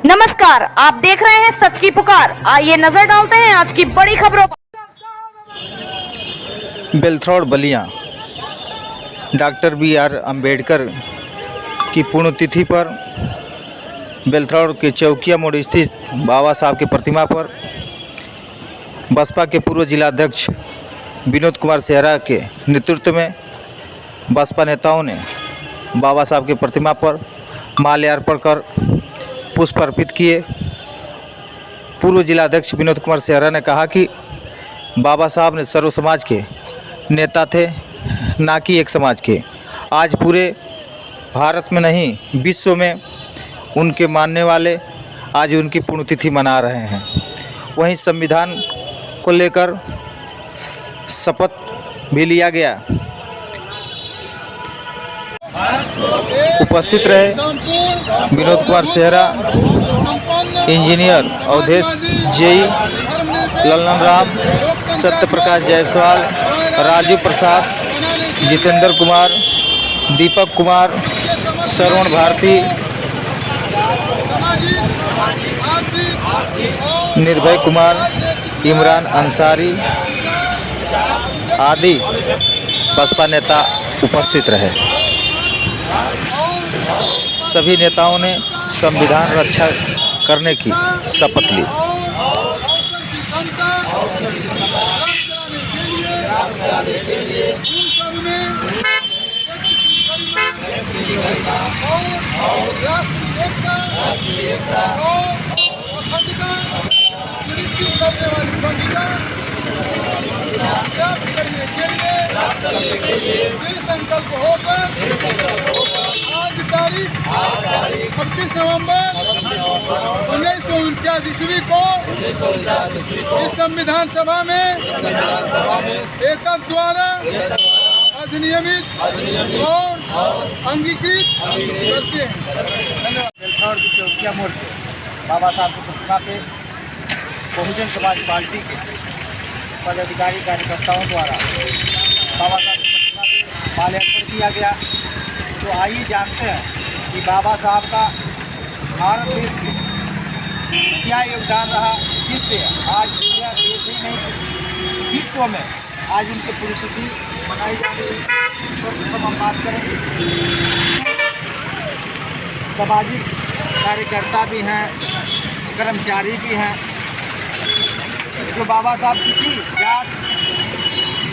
नमस्कार, आप देख रहे हैं सच की पुकार। आइए नजर डालते हैं आज की बड़ी खबरों पर। बेलथरौड़ बलिया डॉक्टर बी.आर. अम्बेडकर की पुण्यतिथि पर बेलथरौड़ के चौकिया मोड़ स्थित बाबा साहब की प्रतिमा पर बसपा के पूर्व जिलाध्यक्ष विनोद कुमार सेहरा के नेतृत्व में बसपा नेताओं ने बाबा साहब की प्रतिमा पर माल्यार्पण कर पुष्प अर्पित किए। पूर्व जिलाध्यक्ष विनोद कुमार सेहरा ने कहा कि बाबा साहब ने सर्व समाज के नेता थे, ना कि एक समाज के। आज पूरे भारत में नहीं, विश्व में उनके मानने वाले आज उनकी पुण्यतिथि मना रहे हैं। वहीं संविधान को लेकर शपथ भी लिया गया। उपस्थित रहे विनोद कुमार सेहरा, इंजीनियर अवधेश जेई, ललन राम, सत्य प्रकाश जायसवाल, राजू प्रसाद, जितेंद्र कुमार, दीपक कुमार, श्रवण भारती, निर्भय कुमार, इमरान अंसारी आदि बसपा नेता उपस्थित रहे। सभी नेताओं ने संविधान रक्षा करने की शपथ ली। संकल्प होकर आज तारीख 26 नवंबर 1949 ईस्वी को इस संविधान सभा में एकक द्वारा अधिनियमित और अंगीकृत करते हैं। बेलथरौड़ की चौकिया मोड़ पे बाबा साहब की प्रतिमा पे बहुजन समाज पार्टी के पदाधिकारी कार्यकर्ताओं द्वारा बाबा साहब की प्रतिमा पे माल्यार्पण किया गया। तो आइए जानते हैं कि बाबा साहब का भारत देश में क्या योगदान रहा, जिससे आज पूरा देश ही नहीं विश्व में आज उनकी पुण्यतिथि मनाई जा रही है। सर्वप्रथम हम बात करेंगे, सामाजिक कार्यकर्ता भी हैं, कर्मचारी भी हैं, जो बाबा साहब किसी जात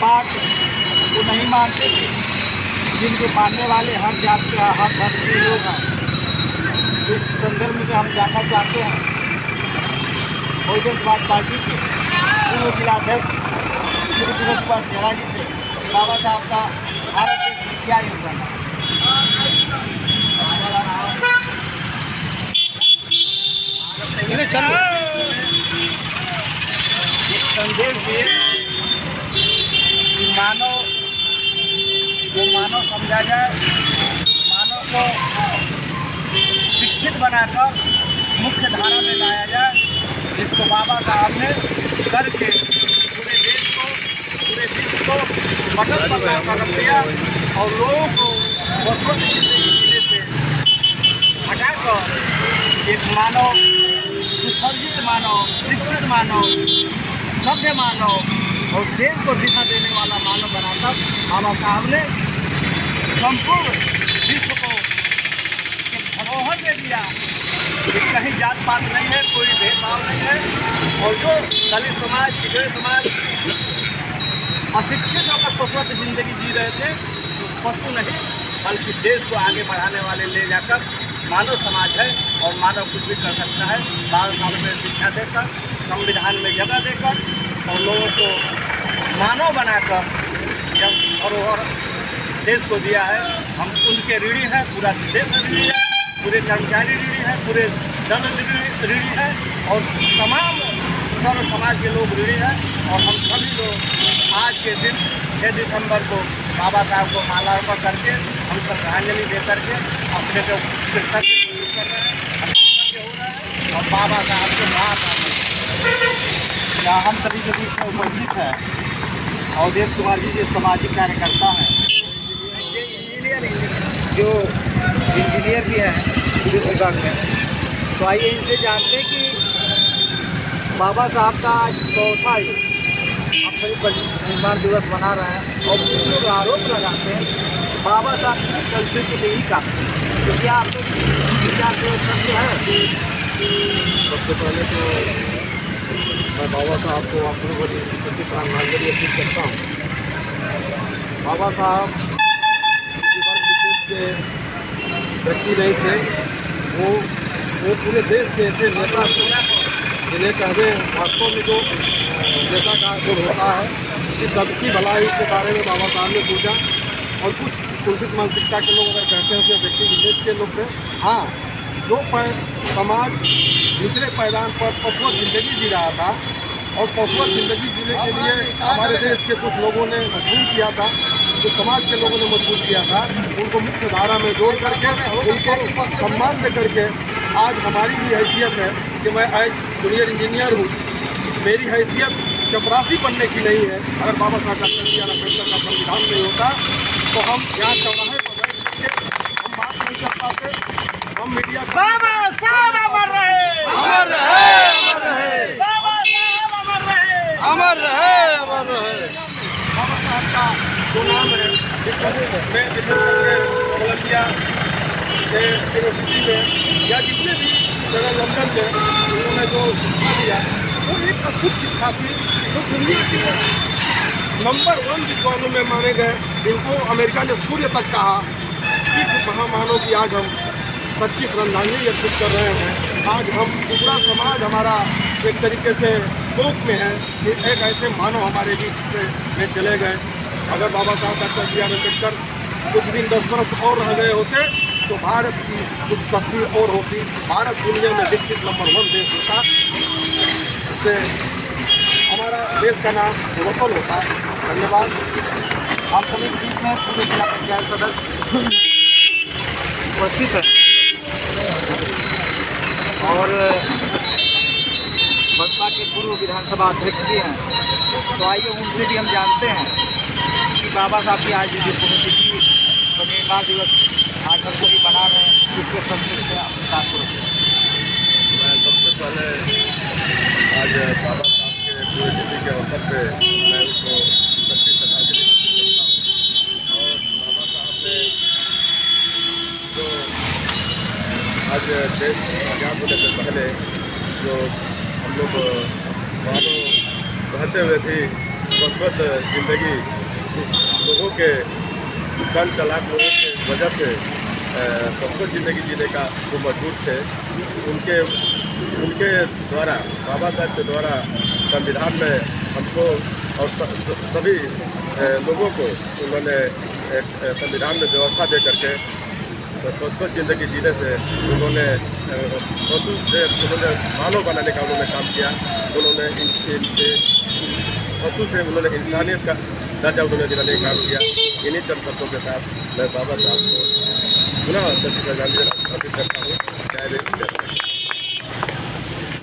पात को नहीं मानते थे, जिनको मानने वाले हर जात के हर धर्म के लोग हैं। तो इस संदर्भ में हम जानना चाहते हैं बहुजन समाज पार्टी के पूर्व जिलाध्यक्ष विनोद कुमार सेहरा जी से बाबा साहब का भारत देश में क्या योगदान है। एक संदेश दिए कि मानव समझा जाए, मानव को शिक्षित बनाकर मुख्य धारा में लाया जाए, जिसको बाबा साहब ने करके पूरे देश को, पूरे विश्व को बटन बना कर रख दिया और लोगों को बसपत जिले से हटाकर एक मानव, सुसज्जित मानव, शिक्षित मानव, सभ्य मानव और देश को दिशा देने वाला मानव बनाकर बाबा साहब ने संपूर्ण विश्व को एक धरोहर दे दिया कि कहीं जात पात नहीं है, कोई भेदभाव नहीं है। और जो दलित समाज, पिछड़े समाज अशिक्षित होकर पशुवत जिंदगी जी रहे थे, तो पशु नहीं बल्कि देश को आगे बढ़ाने वाले ले जाकर मानव समाज है और मानव कुछ भी कर सकता है। 12 साल में शिक्षा देकर, संविधान में जगह देकर और लोगों को मानव बनाकर जब धरोहर देश को दिया है, हम उनके ऋणी हैं। पूरा देश ऋणी है, पूरे कर्मचारी ऋणी है, पूरे दल ऋणी है और तमाम सर्व समाज के लोग ऋणी हैं। और हम सभी लोग आज के दिन 6 दिसंबर को बाबा साहब को माल्यार्पण करके हम श्रद्धांजलि दे करके अपने को कृतज्ञ कर रहे हैं, हो रहा है। और बाबा साहब को क्या हम सभी जो बीच में उपस्थित हैं, अवधेश कुमार जी जो सामाजिक कार्यकर्ता हैं, जो इंजीनियर भी हैं विद्युत विभाग में, तो आइए इनसे जानते हैं कि बाबा साहब का आज चौथा ही हम सभी परिनिर्वाण दिवस मना रहे हैं और कुछ लोग आरोप लगाते हैं बाबा साहब की गलती को नहीं काम, तो क्या आप लोग विचार से सत्य है? सबसे पहले तो मैं बाबा साहब को अपनी बड़ी सच्ची श्रद्धांजलि अर्पित करता हूँ। बाबा साहब किसी वर्ग विशेष के व्यक्ति नहीं थे, वो पूरे देश के ऐसे नेता थे जिन्हें कहते वास्तव में जो नेता का गुण होता है कि सबकी भलाई के बारे में बाबा साहब ने सोचा। और कुछ कुलसित मानसिकता के लोग अगर कहते हैं कि व्यक्ति विशेष के लोग थे, हाँ, जो समाज दूसरे पैदान पर पशुवत जिंदगी जी रहा था और पशुवत जिंदगी जीने के लिए हमारे देश के कुछ लोगों ने मजबूर किया था, जो समाज के लोगों ने मजबूर किया था, उनको मुख्य धारा में जोड़ करके उनको सम्मान दे करके आज हमारी भी हैसियत है कि मैं आज जूनियर इंजीनियर हूँ। मेरी हैसियत चपरासी बनने की नहीं है। अगर बाबा साहब डॉक्टर बी आर अम्बेडकर का संविधान नहीं होता तो हम यहाँ चौराहे पर बैठ के हम बात नहीं कर पाते। हम मीडिया बाबा साहब अमर रहे, अमर रहे, अमर रहे, बाबा साहब अमर रहे, अमर रहे, अमर रहे। बाबा साहब का जो नाम है में विशेष करके कोलंबिया यूनिवर्सिटी में या जितने भी जगह लंदन में उन्होंने जो शिक्षा दिया वो एक अद्भुत शिक्षा थी जो दुनिया के नंबर 1 विद्वानों में माने गए, जिनको अमेरिका ने सूर्य तक कहा। इस महामानव की आज हम सच्ची श्रद्धांजलि अर्पित कर रहे हैं। आज हम पूरा समाज हमारा एक तरीके से शोक में है कि एक ऐसे मानव हमारे बीच में चले गए। अगर बाबा साहब डॉक्टर बी आर अम्बेडकर कुछ दिन 10 वर्ष और रह गए होते तो भारत की कुछ तस्वीर और होती। भारत दुनिया में विकसित नंबर 1 देश होता। इससे हमारा देश का नाम रोशन होता। धन्यवाद। आप सभी के बीच में पूरे जिला पंचायत सदस्य उपस्थित हैं और बसपा के पूर्व विधानसभा अध्यक्ष भी हैं। तो आइए उनसे भी हम जानते हैं कि बाबा साहब की आज जो पुण्यतिथि परिनिर्वाण दिवस आज हम सभी मना रहे हैं, इसके संबंध में अपनी बात को रखें। मैं सबसे पहले आज बाबा साहब के पुण्यतिथि के अवसर पे मैं उनको सच्ची श्रद्धांजलि अर्पित करता हूँ। और बाबा साहब ने जो आज देश आज़ाद होने से पहले जो हम लोग मानो रहते हुए थी बसवत जिंदगी, उस लोगों के चल चलाक लोगों की वजह से बसवत जिंदगी जीने का वो मजबूर थे, उनके द्वारा बाबा साहब के द्वारा संविधान में हमको और सभी लोगों को उन्होंने संविधान में व्यवस्था दे करके बसवत जिंदगी जीने से उन्होंने पशु से उन्होंने मानव बनाने का उन्होंने काम किया। उन्होंने पशु से उन्होंने इंसानियत का दर्जा उन्होंने दिलाने का काम किया। इन्हीं चंद शब्दों के साथ मैं बाबा साहब को पुनः सच्ची श्रद्धांजलि अर्पित करता हूँ। जय हिंद, जय भारत।